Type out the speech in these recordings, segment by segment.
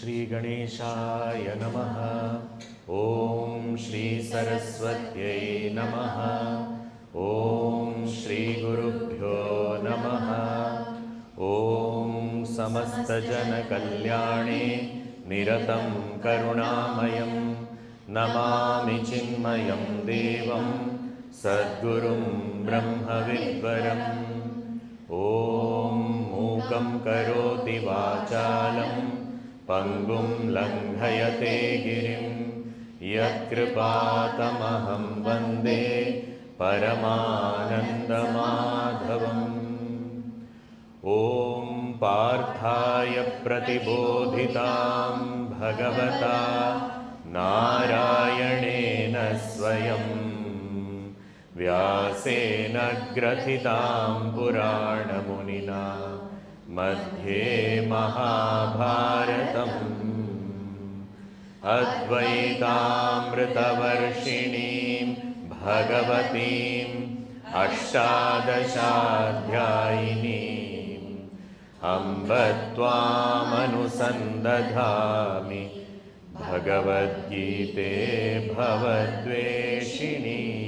Shri Ganeshaya Namaha. Om Shri Saraswatyai Namaha. Om Shri Gurubhyo Namaha. Om Samasta Jana Kalyane Niratam Karunamayam Namami Chinmayam Devam Sadgurum Brahma Vidvaram. Om Mukam Karoti Vachalam Pangum Langhayate Girim Yatkripatamaham Vande Paramananda Madhavam. Om Parthaya Pratibodhitam Bhagavata Narayanena Swayam Vyasena Grathitam Purana Munina Madhye Mahabharatam Advaitamritavarshinim Bhagavatim Ashtadashadhyayinim Amba Tvam Anusandadhami Bhagavad Gita Bhavadveshini.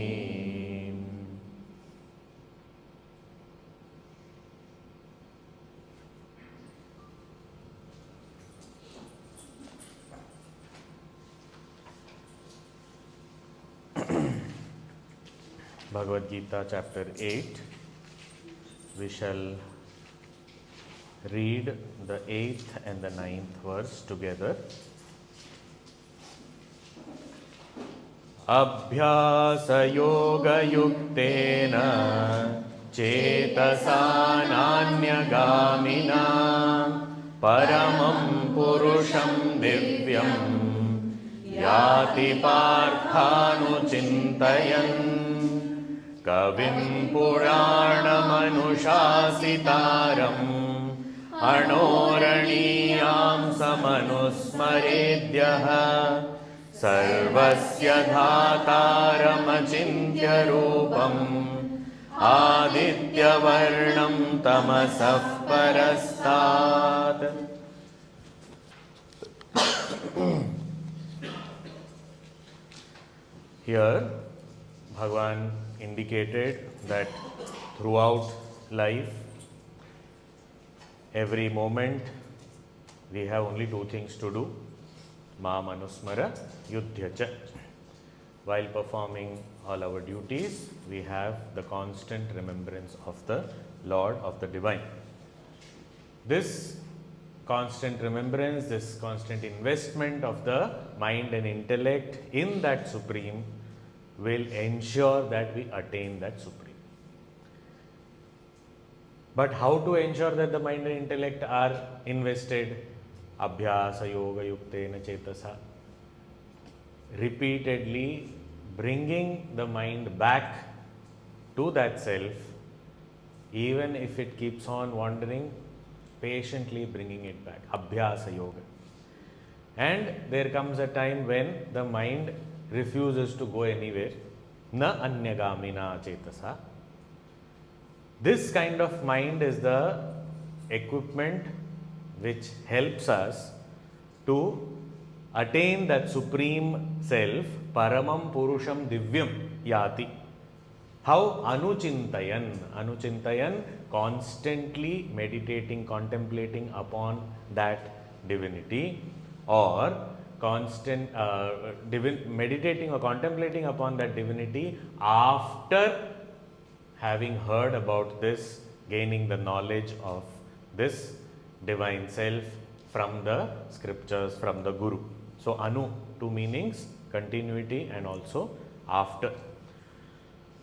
Bhagavad Gita chapter 8. We shall read the 8th and the 9th verse together. Abhyāsa Yoga yuktena cetasa nānyagamina paramam purusham divyam yati parthānu chintayan Kavim Puranamanushasitaram Anoraniyam Samanusmaredyaha Sarvasya Dhataram Achintya Rupam Aditya Varnam Tamasah Parastat. Here Bhagavan indicated that throughout life, every moment, we have only two things to do. Ma manusmara yudhyacha. While performing all our duties, we have the constant remembrance of the Lord, of the Divine. This constant remembrance, this constant investment of the mind and intellect in that Supreme will ensure that we attain that Supreme. But how to ensure that the mind and intellect are invested? Abhyāsa Yoga yuktena cetasa. Repeatedly bringing the mind back to that self, even if it keeps on wandering, patiently bringing it back. Abhyāsa Yoga. And there comes a time when the mind refuses to go anywhere. Na anyagamina cetasa. This kind of mind is the equipment which helps us to attain that Supreme Self, Paramam Purusham Divyam Yati. How? Anuchintayan. Anuchintayan, constantly meditating, contemplating upon that divinity, or meditating or contemplating upon that divinity after having heard about this, gaining the knowledge of this divine self from the scriptures, from the Guru. So Anu, two meanings, continuity and also after.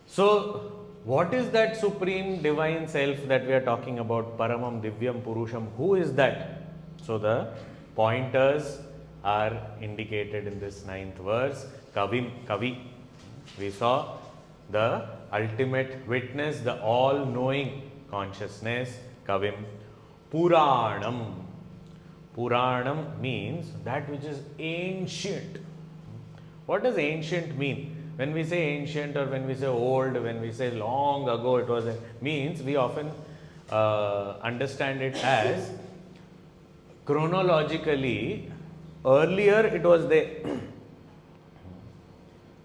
So what is that Supreme Divine Self that we are talking about? Paramam Divyam Purusham. Who is that? So the pointers are indicated in this 9th verse. Kavim, Kavi. We saw the ultimate witness, the all-knowing consciousness. Kavim. Puranam. Puranam means that which is ancient. What does ancient mean? When we say ancient, or when we say old, when we say long ago it was, means we often understand it as chronologically earlier it was there.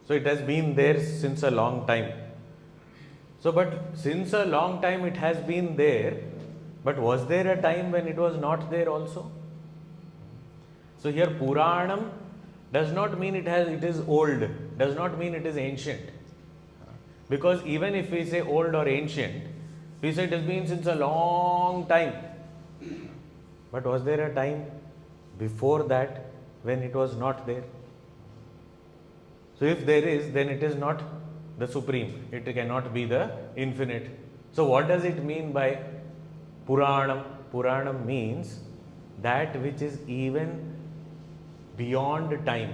So it has been there since a long time. So, but since a long time it has been there, but was there a time when it was not there also? So here Puranam does not mean it is old, does not mean it is ancient. Because even if we say old or ancient, we say it has been since a long time. But was there a time before that when it was not there? So if there is, then it is not the supreme. It cannot be the infinite. So what does it mean by Puranam? Puranam means that which is even beyond time.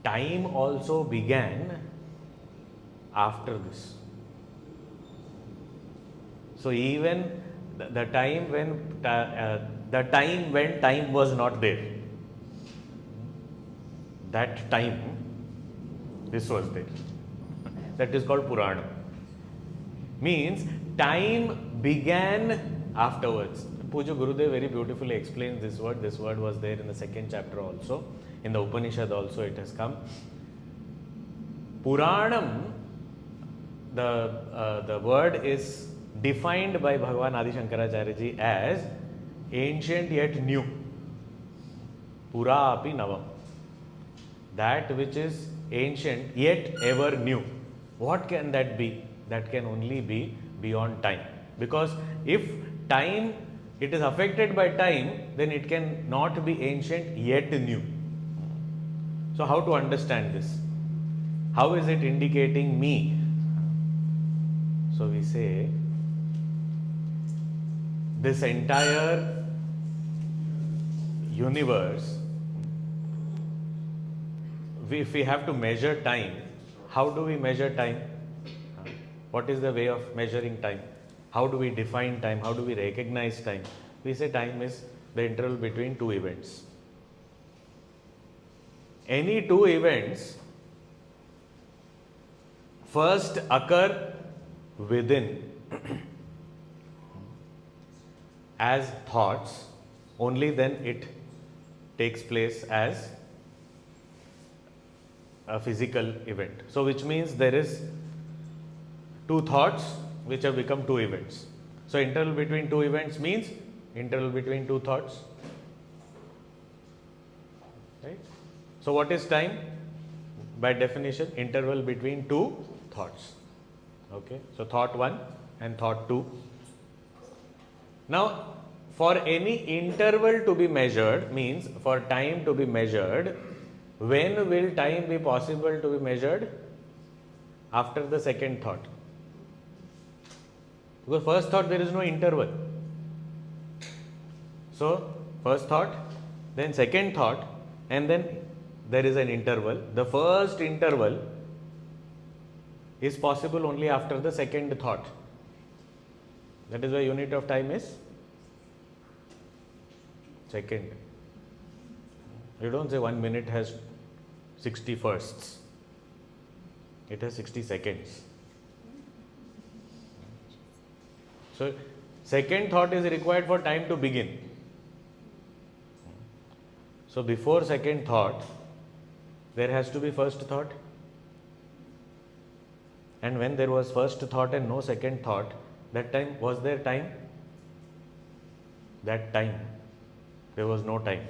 Time also began after this. So even the time when time was not there, that time this was there. That is called Purana. Means time began afterwards. Puja Gurudev very beautifully explains this word. This word was there in the second chapter also. In the Upanishad also it has come. Puranam, the word is defined by Bhagavan Adi Shankaracharya ji as ancient yet new. Pura api navam. That which is ancient yet ever new. What can that be? That can only be beyond time. Because if time, it is affected by time, then it can not be ancient yet new. So how to understand this? How is it indicating me? So we say, this entire universe, if we have to measure time, how do we measure time? What is the way of measuring time? How do we define time? How do we recognize time? We say time is the interval between two events. Any two events first occur within as thoughts, only then it takes place as a physical event. So which means there is two thoughts which have become two events. So interval between two events means interval between two thoughts. Right? So what is time? By definition, interval between two thoughts. Okay. So thought 1 and thought 2. Now for any interval to be measured, means for time to be measured, when will time be possible to be measured? After the second thought. Because first thought there is no interval. So first thought, then second thought, and then there is an interval. The first interval is possible only after the second thought. That is why unit of time is second. You don't say 1 minute has 60 firsts. It has 60 seconds. So second thought is required for time to begin. So before second thought, there has to be first thought. And when there was first thought and no second thought, that time, was there time? That time, there was no time.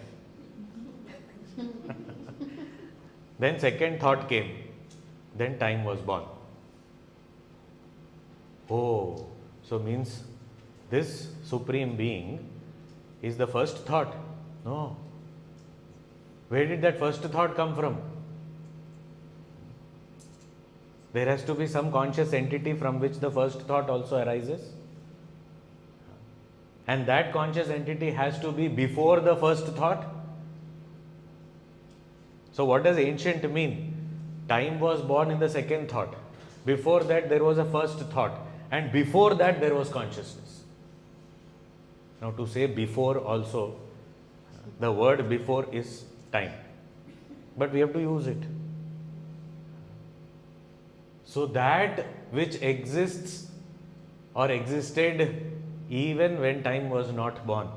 Then second thought came, then time was born. Oh, so means this Supreme Being is the first thought? No. Where did that first thought come from? There has to be some conscious entity from which the first thought also arises. And that conscious entity has to be before the first thought. So what does ancient mean? Time was born in the second thought. Before that there was a first thought. And before that there was consciousness. Now to say before also, the word before is time. But we have to use it. So that which exists or existed even when time was not born,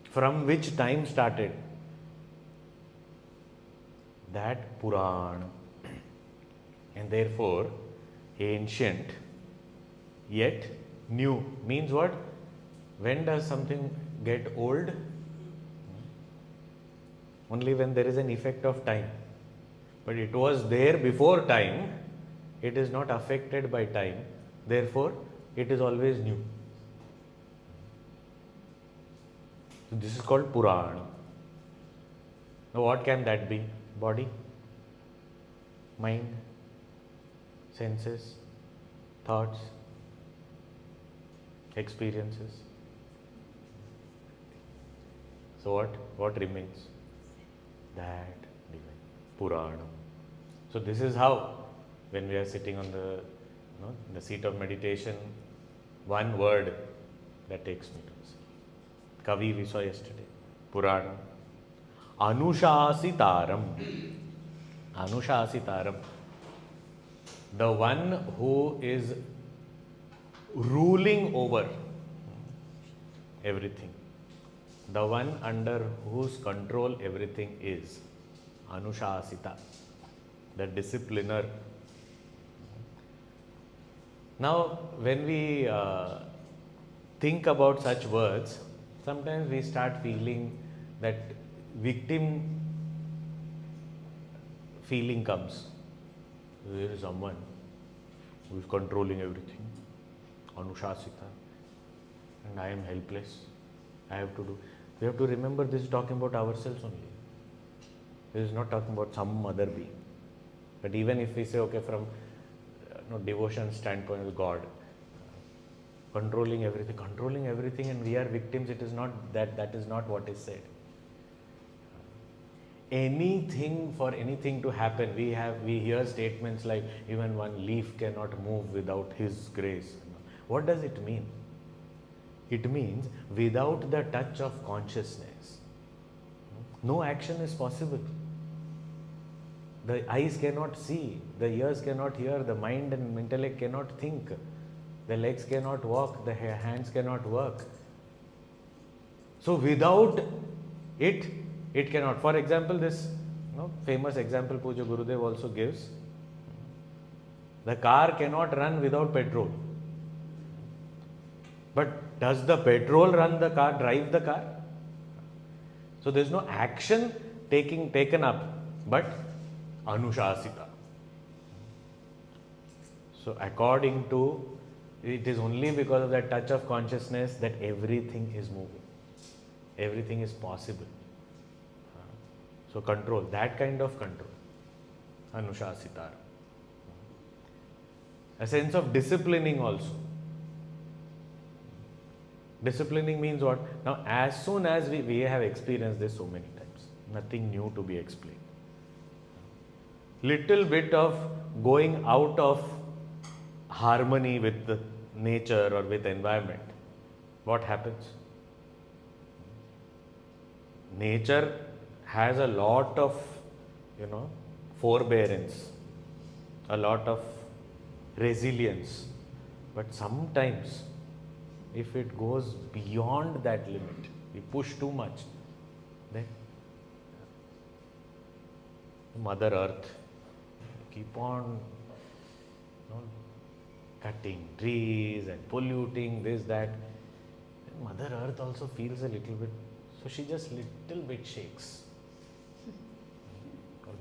from which time started, that Purana. And therefore, ancient yet new means what? When does something get old? Only when there is an effect of time. But it was there before time, it is not affected by time, therefore it is always new. So this is called Purana. Now what can that be? Body, mind, senses, thoughts, experiences. So what remains? That divine Purana. So this is how, when we are sitting on the seat of meditation, one word that takes me to this. Kavi we saw yesterday. Purana. Anushasitaram. Anushasitaram. The one who is ruling over everything. The one under whose control everything is. Anushasita. The discipliner. Now, when we think about such words, sometimes we start feeling that victim feeling comes. There is someone who is controlling everything. Anushasita. And I am helpless. I have to do. We have to remember this is talking about ourselves only. This is not talking about some other being. But even if we say, okay, from devotion standpoint of God, controlling everything and we are victims, it is not that is not what is said. Anything, for anything to happen, we hear statements like even one leaf cannot move without His grace. What does it mean? It means without the touch of consciousness, no action is possible. The eyes cannot see, the ears cannot hear, the mind and intellect cannot think, the legs cannot walk, the hands cannot work. So without it, it cannot. For example, this famous example Puja Gurudev also gives. The car cannot run without petrol. But does the petrol run the car, drive the car? So there is no action taken up, but Anushasita. So according to, it is only because of that touch of consciousness that everything is moving. Everything is possible. So control, that kind of control. Anushasita. A sense of disciplining also. Disciplining means what? Now as soon as we have experienced this so many times, nothing new to be explained. Little bit of going out of harmony with the nature or with the environment. What happens? Nature has a lot of, forbearance, a lot of resilience. But sometimes, if it goes beyond that limit, we push too much, then Mother Earth keep on cutting trees and polluting this, that. And Mother Earth also feels a little bit, so she just little bit shakes.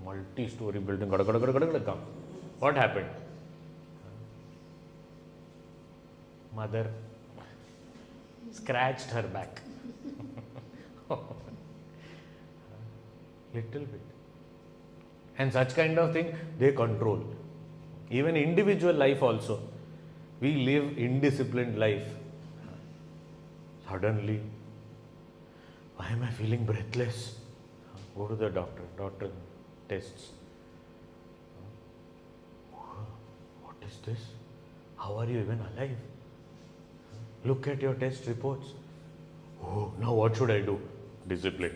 Multi-story building, come. What happened? Mother scratched her back. Little bit. And such kind of thing, they control. Even individual life also. We live indisciplined life. Suddenly, why am I feeling breathless? Go to the doctor. Doctor tests. What is this? How are you even alive? Look at your test reports. Oh, now what should I do? Discipline.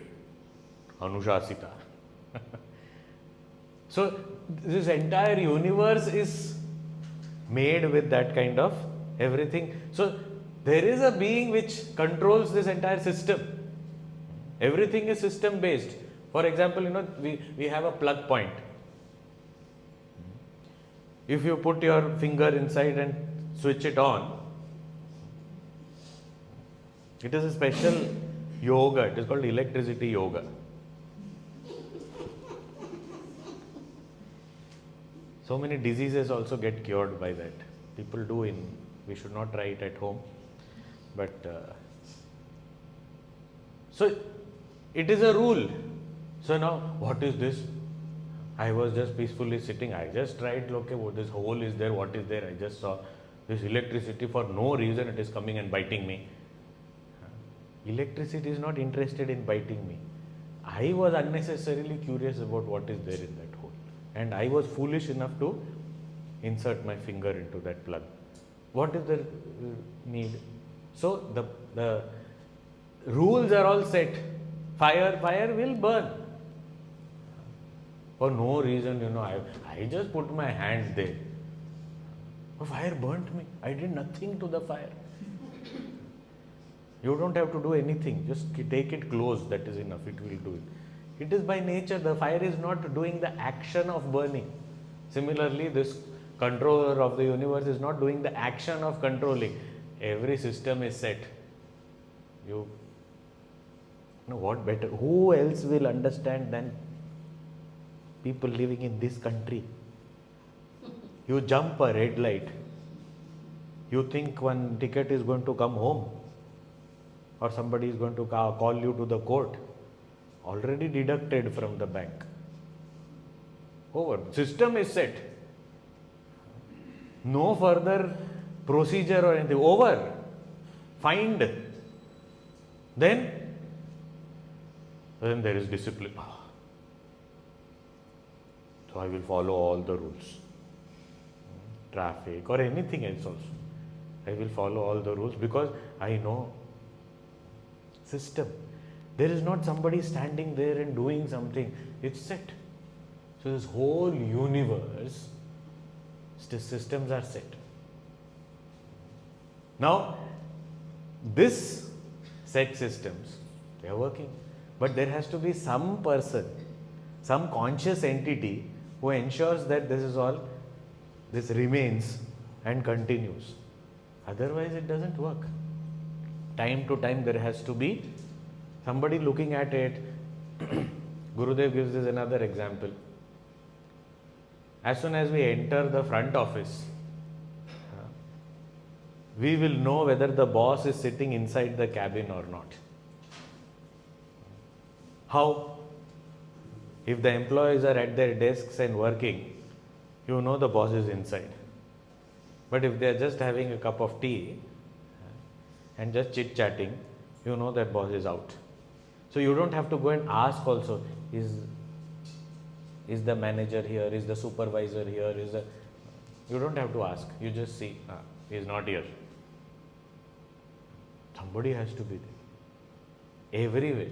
Anushasita. So, this entire universe is made with that kind of everything. So, there is a being which controls this entire system. Everything is system based. For example, we have a plug point. If you put your finger inside and switch it on, it is a special yoga. It is called electricity yoga. So many diseases also get cured by that. People do we should not try it at home. But so it is a rule. So now what is this? I was just peacefully sitting. I just tried, okay, this hole is there, what is there? I just saw this electricity for no reason. It is coming and biting me. Electricity is not interested in biting me. I was unnecessarily curious about what is there in that hole. And I was foolish enough to insert my finger into that plug. What is the need? So the rules are all set. Fire will burn. For no reason, I just put my hand there. The fire burnt me. I did nothing to the fire. You don't have to do anything. Just take it close. That is enough. It will do it. It is by nature. The fire is not doing the action of burning. Similarly, this controller of the universe is not doing the action of controlling. Every system is set. You know what better? Who else will understand than people living in this country? You jump a red light. You think one ticket is going to come home, or somebody is going to call you to the court. Already deducted from the bank. Over. System is set. No further procedure or anything. Over. Find. Then there is discipline. So I will follow all the rules. Traffic or anything else also. I will follow all the rules because I know system. There is not somebody standing there and doing something. It's set. So this whole universe, systems are set. Now, this set systems, they are working. But there has to be some person, some conscious entity who ensures that this remains and continues. Otherwise, it doesn't work. Time to time, there has to be somebody looking at it. Gurudev gives this another example. As soon as we enter the front office, we will know whether the boss is sitting inside the cabin or not. How? If the employees are at their desks and working, you know the boss is inside. But if they are just having a cup of tea and just chit-chatting, you know that boss is out. So you don't have to go and ask also, is the manager here, is the supervisor here, you don't have to ask. You just see, he is not here. Somebody has to be there. Everywhere.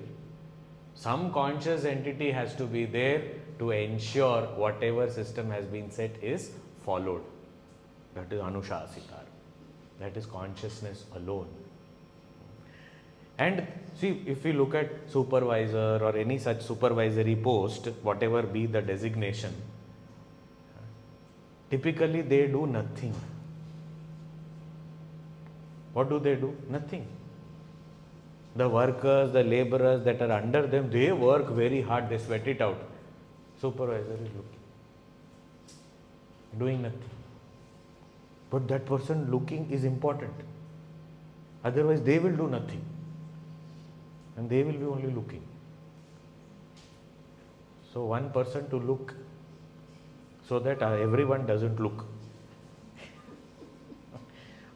Some conscious entity has to be there to ensure whatever system has been set is followed. That is Anushasitar. That is consciousness alone. And see, if we look at supervisor or any such supervisory post, whatever be the designation, typically they do nothing. What do they do? Nothing. The workers, the laborers that are under them, they work very hard, they sweat it out. Supervisor is looking, doing nothing. But that person looking is important. Otherwise, they will do nothing. And they will be only looking. So, one person to look so that everyone doesn't look.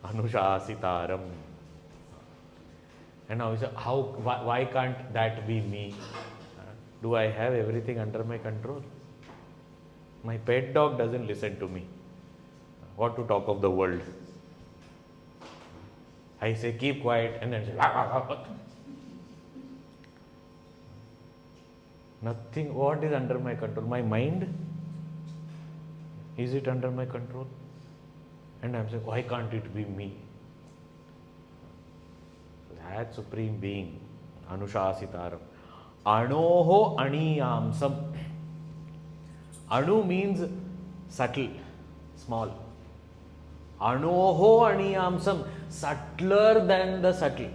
Anushasitaram. And now you say, why can't that be me? Do I have everything under my control? My pet dog doesn't listen to me. What to talk of the world? I say, keep quiet, and then say, nothing. What is under my control? My mind? Is it under my control? And I'm saying, why can't it be me? That Supreme Being, Anushasitaram, Anoho aniyamsam. Anu means subtle, small. Anoho aniyamsam, subtler than the subtle.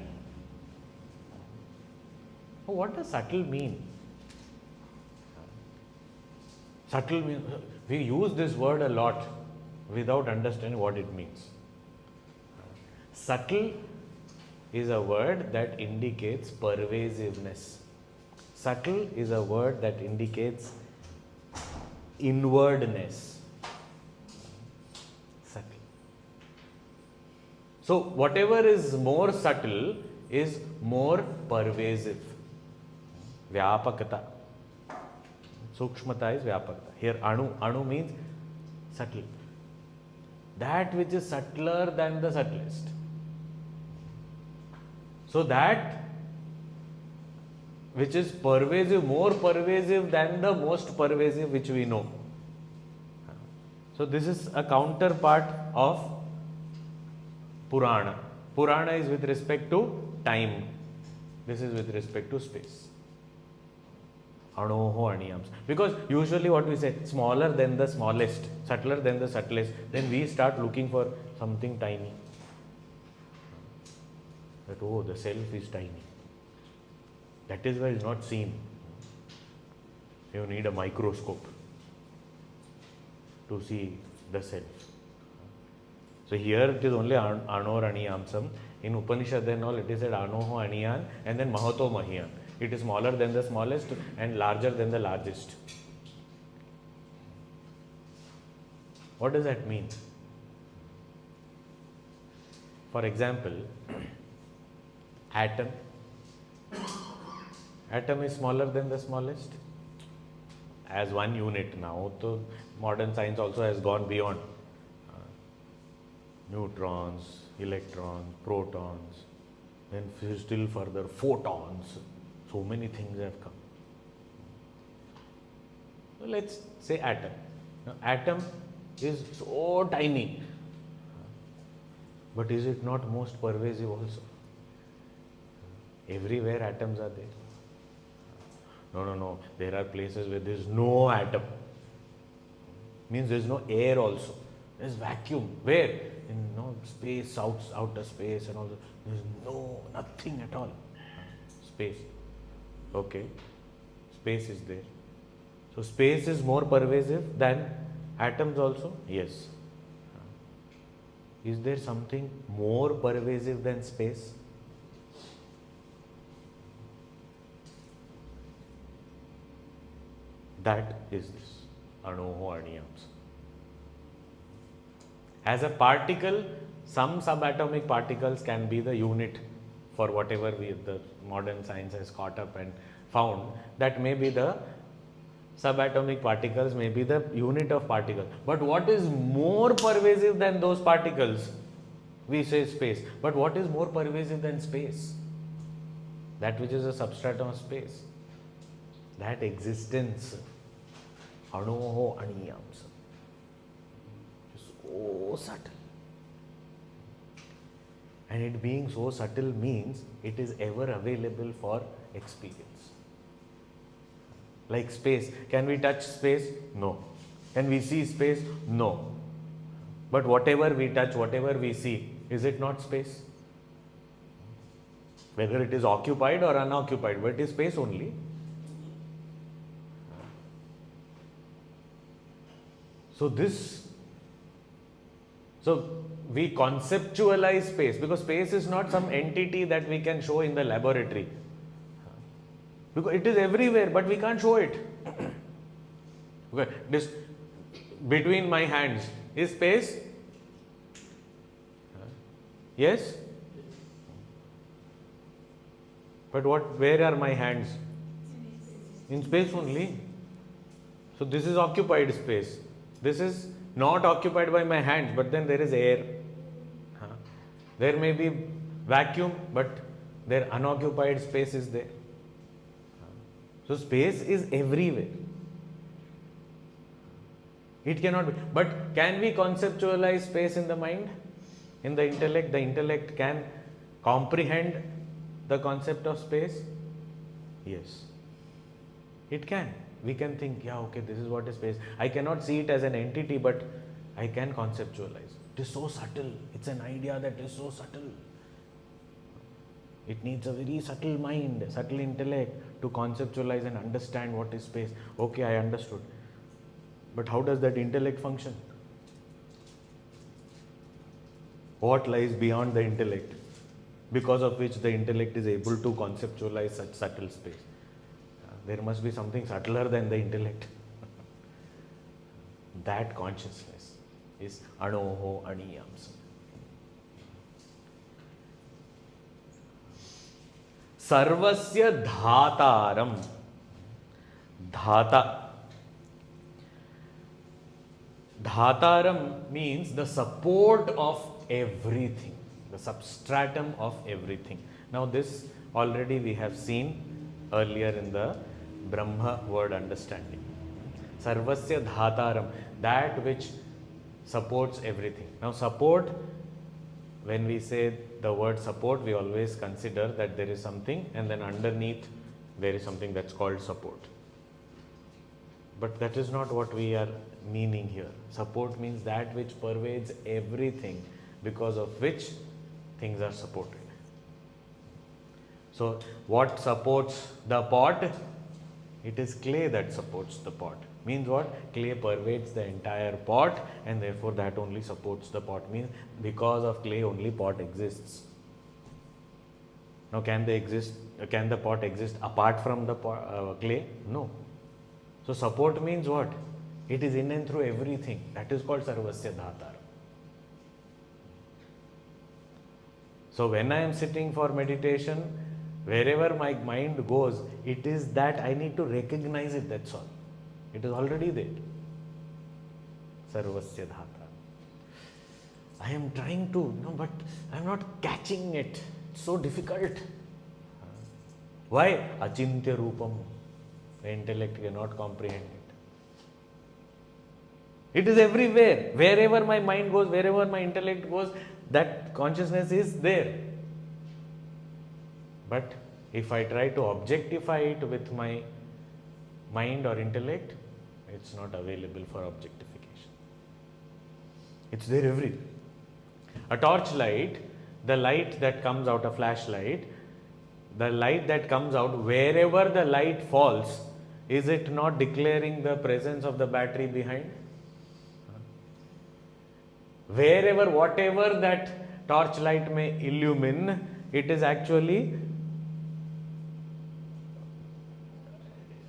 What does subtle mean? Subtle means, we use this word a lot without understanding what it means. Subtle is a word that indicates pervasiveness. Subtle is a word that indicates inwardness. Subtle. So, whatever is more subtle is more pervasive. Vyapakata. Sukshmata is Vyapakata. Here Anu means subtle. That which is subtler than the subtlest. So that which is pervasive, more pervasive than the most pervasive which we know. So this is a counterpart of Purana. Purana is with respect to time. This is with respect to space. Anoho aniyams. Because usually what we say, smaller than the smallest, subtler than the subtlest, then we start looking for something tiny. That, oh, the self is tiny. That is why it's not seen. You need a microscope to see the self. So here it is only Anor Aniyamsam. In Upanishad and all it is said Anoho Aniyan and then Mahato Mahiyan. It is smaller than the smallest and larger than the largest. What does that mean? For example, atom. Atom is smaller than the smallest as one unit now. So modern science also has gone beyond neutrons, electrons, protons, then still further photons. So many things have come. So let's say atom. Now, atom is so tiny, but is it not most pervasive also? Everywhere atoms are there. No. There are places where there is no atom. Means there is no air also. There is vacuum. Where? In space, outer space and all that. There is nothing at all. Space. Okay. Space is there. So space is more pervasive than atoms also? Yes. Is there something more pervasive than space? That is this. Anoho Aniyams. As a particle, some subatomic particles can be the unit for whatever the modern science has caught up and found, that may be the subatomic particles, may be the unit of particle. But what is more pervasive than those particles? We say space. But what is more pervasive than space? That which is a substratum of space. That existence. Anoho Aniyams. So subtle. And it being so subtle means it is ever available for experience. Like space. Can we touch space? No. Can we see space? No. But whatever we touch, whatever we see, is it not space? Whether it is occupied or unoccupied, but it is space only. So we conceptualize space, because space is not some entity that we can show in the laboratory. Because it is everywhere, but we can't show it. Okay, this between my hands is space? Yes? But where are my hands? In space only. So this is occupied space. This is not occupied by my hands, but then there is air. There may be vacuum, but their unoccupied space is there. So space is everywhere. It cannot be. But can we conceptualize space in the mind? In the intellect? The intellect can comprehend the concept of space? Yes. It can. We can think, yeah, okay, this is what is space. I cannot see it as an entity, but I can conceptualize. It is so subtle. It's an idea that is so subtle. It needs a very subtle mind, subtle intellect to conceptualize and understand what is space. Okay, I understood. But how does that intellect function? What lies beyond the intellect, because of which the intellect is able to conceptualize such subtle space? There must be something subtler than the intellect. That consciousness is Anoho Aniyamsam. Sarvasya Dhataram. Dhata. Dhataram means the support of everything, the substratum of everything. Now this already we have seen earlier in the Brahma word understanding. Sarvasya Dhataram, that which supports everything. Now support, when we say the word support, we always consider that there is something and then underneath there is something that's called support. But that is not what we are meaning here. Support means that which pervades everything, because of which things are supported. So what supports the pot? It is clay that supports the pot. Means what? Clay pervades the entire pot, and therefore that only supports the pot. Means because of clay only pot exists. Now can the pot exist apart from the clay? No. So support means what? It is in and through everything. That is called Sarvasya Dhataram. So when I am sitting for meditation, wherever my mind goes, it is that I need to recognize it, that's all. It is already there. Sarvasya Dhataram. I am trying to, no, but I am not catching it. It's so difficult. Why? Achintya Rupam. The intellect cannot comprehend it. It is everywhere. Wherever my mind goes, wherever my intellect goes, that consciousness is there. But if I try to objectify it with my mind or intellect, it's not available for objectification. It's there everywhere. A torchlight, the light that comes out, a flashlight, the light that comes out, wherever the light falls, is it not declaring the presence of the battery behind? Wherever, whatever that torchlight may illumine, it is actually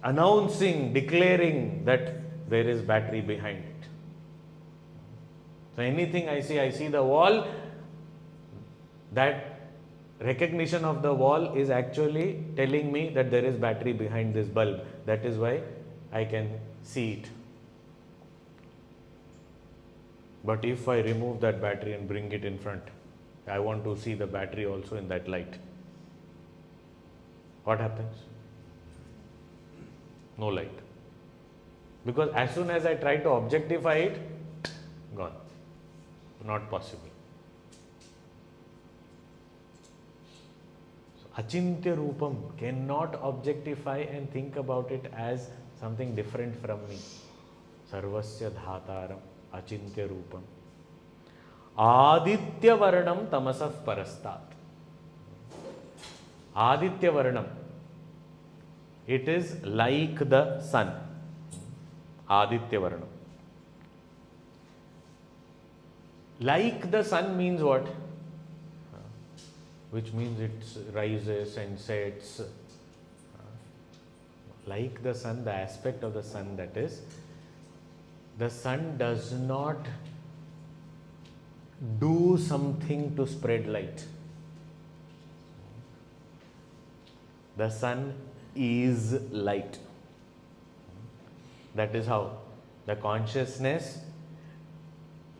announcing, declaring that there is battery behind it. So anything I see the wall, that recognition of the wall is actually telling me that there is battery behind this bulb. That is why I can see it. But if I remove that battery and bring it in front, I want to see the battery also in that light. What happens? No light. Because as soon as I try to objectify it, gone. Not possible. So, Achintya Rupam, cannot objectify and think about it as something different from me. Sarvasya Dhataram, Achintya Rupam. Aditya Varnam Tamasaf Parastat. Aditya Varnam. It is like the sun. Aditya Varnam. Like the sun means what? Which means it rises and sets. Like the sun, the aspect of the sun, that is, the sun does not do something to spread light. The sun is light. That is how the consciousness,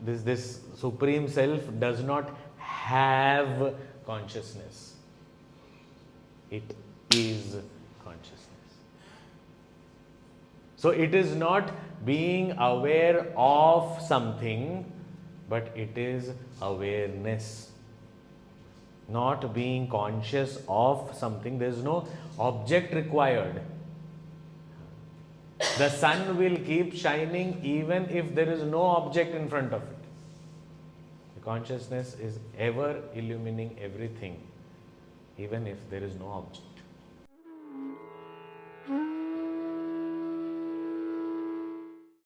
this Supreme Self does not have consciousness. It is consciousness. So it is not being aware of something, but it is awareness. Not being conscious of something. There is no object required. The sun will keep shining even if there is no object in front of it. The consciousness is ever illumining everything, even if there is no object.